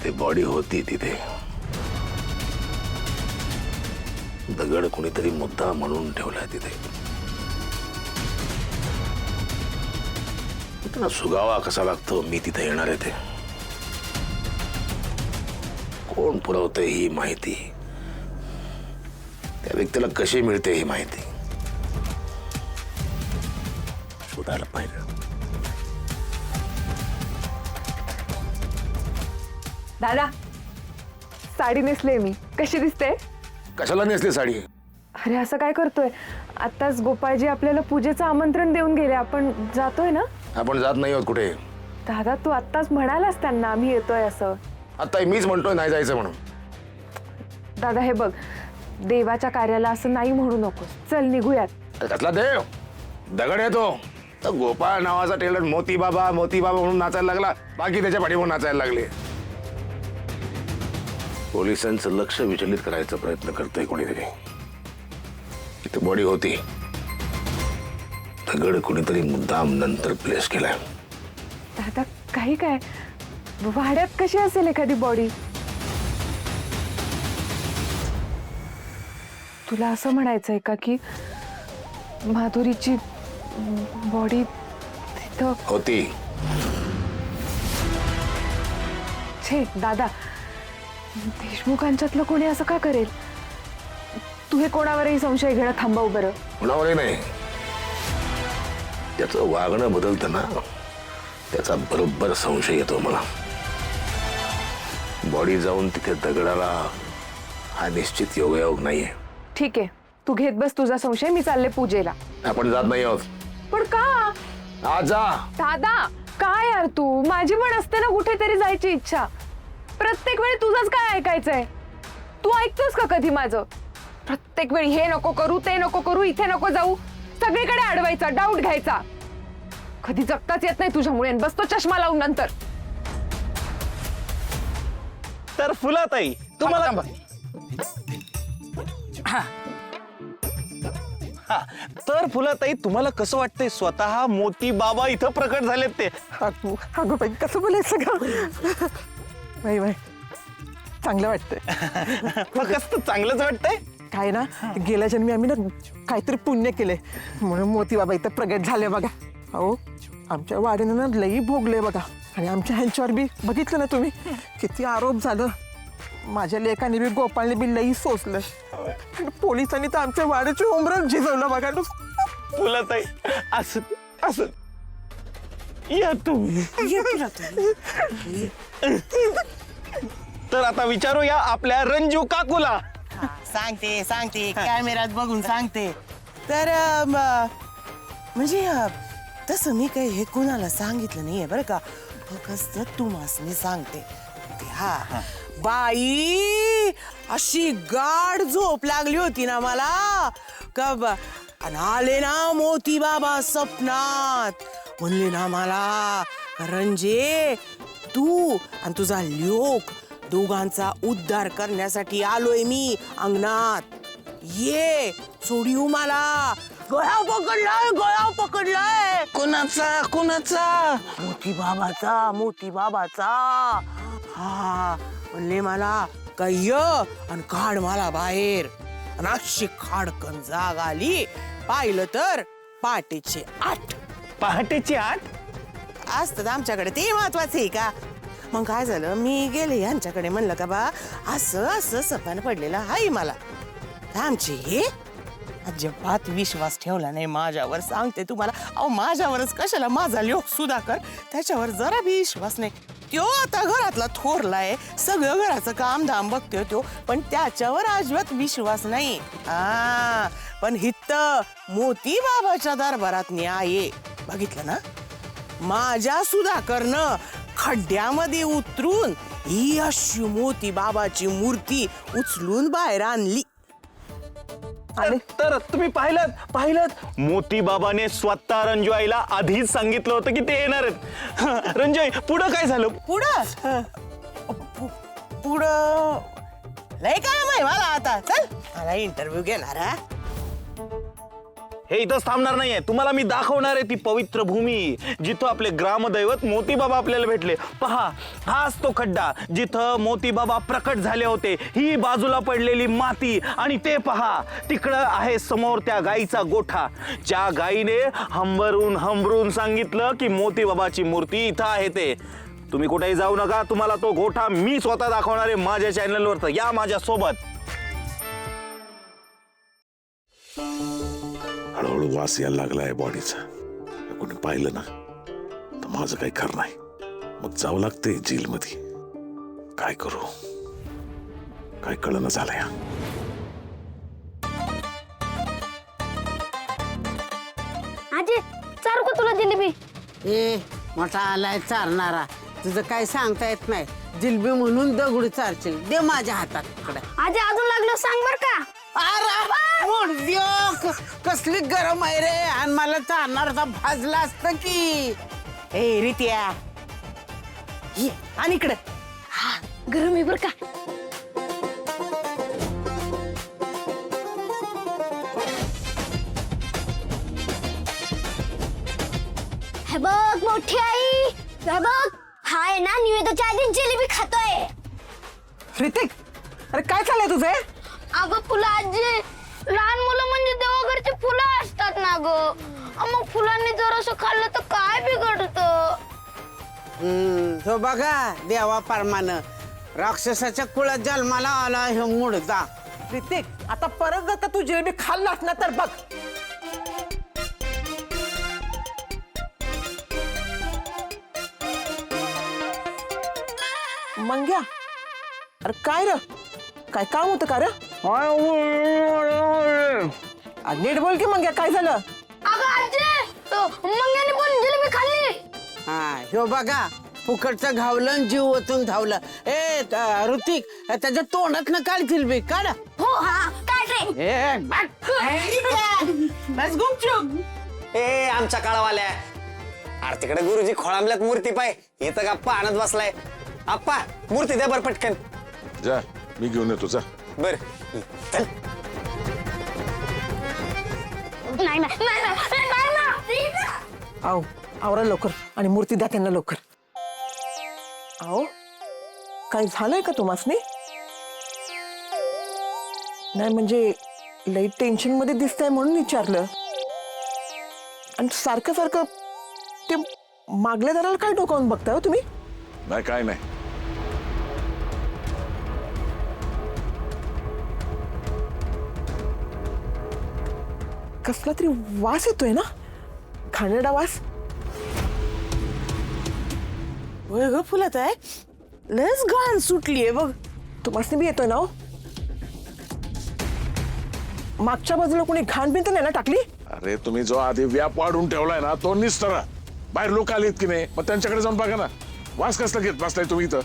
ती बॉडी होती तिथे. दगड कुणीतरी मुद्दा म्हणून ठेवलाय तिथे. त्यांना सुगावा कसा लागतो मी तिथे येणार आहे ते. कोण पुरवते ही माहिती, त्या व्यक्तीला कशी मिळते ही माहिती शोधायला पाहिजे. दादा, साडी नेसले मी, कशी दिसते? कशाला नेसली साडी? अरे असं काय करतोय? आताच गोपाळजी आपल्याला पूजेचं आमंत्रण देऊन गेले, आपण जातोय ना? आपण जात नाही आहोत कुठे. दादा, तू आत्ताच म्हणालास त्यांना आम्ही येतोय असं. आता मीच म्हणतोय नाही जायचं म्हणून. दादा हे बघ, देवाच्या कार्याला असं नाही म्हणू नकोस. चल निघूयात. कसला देव? दगड येतो तर गोपाळ नावाचा टेलर मोती बाबा म्हणून नाचायला लागला, बाकी त्याच्या पाठीमागे नाचायला लागले. पोलिसांचं लक्ष विचलित करायचा प्रयत्न करतोय कोणीतरी. इथे बॉडी होती, दगड कुणीतरी मुद्दाम नंतर प्लेस केलाय. दादा काही काय, वाड्यात कशी असेल एखादी बॉडी? तुला असं म्हणायचंय का की माधुरीची बॉडी तिथं होती? छे दादा, देशमुखांच्यातलं कोणी असं का करेल? तू हे कोणावरही संशय घेणं थांबव बरं. कोणावरही नाही, त्याचं वागणं बदलतं ना, त्याचा बरोबर संशय येतो मला. बॉडी जाऊन तिथे दगडाला हा निश्चित योगायोग नाहीये. ठीक आहे, तू घेत बस तुझा संशय, मी चालले पूजेला. आपण जात नाही आहोत. पण का? आज जा. दादा काय यार, तू माझी पण असते ना कुठेतरी जायची इच्छा. प्रत्येक वेळी तुझंच काय ऐकायचंय? तू ऐकतोस का कधी माझं? प्रत्येक वेळी हे नको करू, ते नको करू, इथे नको जाऊ, सगळीकडे अडवायचा, डाऊट घ्यायचा. कधी जगताच येत नाही तुझ्यामुळे. बसतो चष्मा लावून नंतर. तर फुलाताई तुम्हाला तर फुलाताई तुम्हाला कसं वाटतंय स्वतः मोती बाबा इथं प्रकट झालेत ते? अगं बाई कसं बोलायचं का? बाई बाई चांगलं वाटतंय. फक्त चांगलंच वाटतंय. काय ना, गेल्या जन्मी आम्ही ना काहीतरी पुण्य केले म्हणून मोती बाबा इथं प्रगट झाले बघा. अहो आमच्या वाडीनं ना लई भोगले बघा. आणि आमच्या ह्यांच्यावर बी बघितलं ना तुम्ही किती आरोप झालं. माझ्या लेकाने बी गोपाळने बी लई सोसलं. पोलिसांनी तर आमच्या वाड्याची उमरच झिजवलं बघा. फुलाताई असं असं या तुम्ही. तर आता विचारूया आपल्या रंजू काकूला. सांगते कॅमेऱ्यात बघून सांगते. तर म्हणजे तसं मी काही हे कुणाला सांगितलं नाहीये बरं का. फक्त तुम्हाला सांगते. हा बाई अशी गाढ झोप लागली होती ना मला का आणि आले ना मोती बाबा स्वप्नात. म्हणले ना मला, रंजे तू आणि तुझा लोक दोघांचा उद्धार करण्यासाठी आलोय मी अंगणात. ये सोडिऊ मला. गळा पकडलाय. कोणाचा? मोती बाबाचा. हा म्हणले मला काय आणि काढ मला बाहेर. आणि अशी खाडकन जाग आली. पाहिलं तर पहाटेचे 8. पहाटेची 8 असतात आमच्याकडे, ते महत्वाचं आहे का? मग काय झालं, मी गेले यांच्याकडे, म्हणलं का बा असं असं सपान पडलेलं हाय मला. आमचे हे अजिबात विश्वास ठेवला नाही माझ्यावर. सांगते तुम्हाला, अहो माझ्यावरच कशाला, माझा लोक सुधाकर त्याच्यावर जरा बी विश्वास नाही. त्यो आता घरातला थोरलाय, सगळं घराचं काम धाम बघतोय तो, पण त्याच्यावर अजिबात विश्वास नाही. पण हित्त मोती बाबाच्या दरबारात न्याय बघितलं ना. माझ्या सुधाकरनं खड्ड्यामध्ये उतरून ही अशी मोती बाबाची मूर्ती उचलून बाहेर आणली. तर तुम्ही पाहिलं मोती बाबाने स्वतः रंजू आईला आधीच सांगितलं होतं की ते येणार आहेत. रंजू आई पुढं काय झालं? पुढं लय काम आहे मला आता. चल मला इंटरव्ह्यू घेणार. हे इथंच थांबणार नाहीये, तुम्हाला मी दाखवणार आहे ती पवित्र भूमी जिथं आपले ग्रामदैवत मोतीबाबा आपल्याला भेटले. पहा, हाच तो खड्डा जिथं मोतीबाबा प्रकट झाले होते. ही बाजूला पडलेली माती आणि ते पहा तिकडं आहे समोर त्या गाईचा गोठा. ज्या गाईने हंबरून सांगितलं की मोतीबाबाची मूर्ती इथं आहे ते. तुम्ही कुठेही जाऊ नका, तुम्हाला तो गोठा मी स्वतः दाखवणार आहे माझ्या चॅनलवर. तर या माझ्या सोबत. हळूहळू वास यायला लागलाय बॉडीचा. कोणी पाहिलं ना तर माझं काही खरं नाही. मग जावं लागते जेलमध्ये. काय करू, काय कळलं झालंय. आजी चारू का तुला जिलेबी? ए मोठा आलाय चारणारा, तुझं काय सांगता येत नाही. जिलबी म्हणून दगड चारशील, दे माझ्या हातात इकडे. आजी अजून लागलं सांग बर का. कसली गरम आहे रे, आणि मला चारणारा भाजला असत की. ए रित्या ये आणि इकडं. गरम आहे बर का. हे बघ मोठी आई, हे बघ हाय ना निवेदाच्या आधी जिलेबी खातोय. ऋतिक, अरे काय चाललंय तुझे? अगं फुलं आजी, लहान मुलं म्हणजे देवाघरची फुलं असतात ना ग. मग फुलांनी जर असं खाल्लं तर काय बिघडत? तो बघा देवा परमानं राक्षसाच्या कुळात जन्माला आला हे मुडदा. ऋतिक, आता परत जर का तू जिलेबी खाल्लास ना तर बघ. मंग्या, अरे काय र, काय काम होतं का र? नीट बोल की मंग्या, काय झालं? अगं आजी, मंग्याने पण जिलेबी खाल्ली. हा ह्यो बघा फुकटचं घावलं आणि जीव ओतून धावलं. ए ऋतिक, त्याच्या तोंडात न काढ जिलबी, काढ. हो हा काय रे. बस गुपचूप. ए आमच्या काळावाल्या, अरे तिकडे गुरुजी खोळांबल्यात मूर्ती पाय, इथं गप्पा आणत बसलाय. आप्पा मूर्ती द्या बर पटकन. जा, मी घेऊन येतो. जा. बर चल. नाही नाही नाही नाही, नाही ना. आओ, आवरा लवकर आणि मूर्ती द्या त्यांना लवकर. आओ, काय झालंय का तुम्हासनी? नाही म्हणजे लई टेन्शन मध्ये दिसतंय म्हणून विचारलं. आणि सारखं सारखं ते मागल्या दाराला काय डोकावून बघताय हो तुम्ही? नाही, काय नाही. कसला तरी वास येतोय ना, घाणेरडा वास. होय ग फुलत आहे, लस घाण सुटलीये बघ. तुम्हासनी बी येतोय ना हो? मागच्या बाजूला कोणी घाण बिन तर नाही ना टाकली? अरे तुम्ही जो आधी व्याप वाढून ठेवलाय ना तो निस्तरा. बाहेर लोक आलेत की नाही, मग त्यांच्याकडे जाऊन बघा ना. वास कसला घेत बसलाय तुम्ही इथं.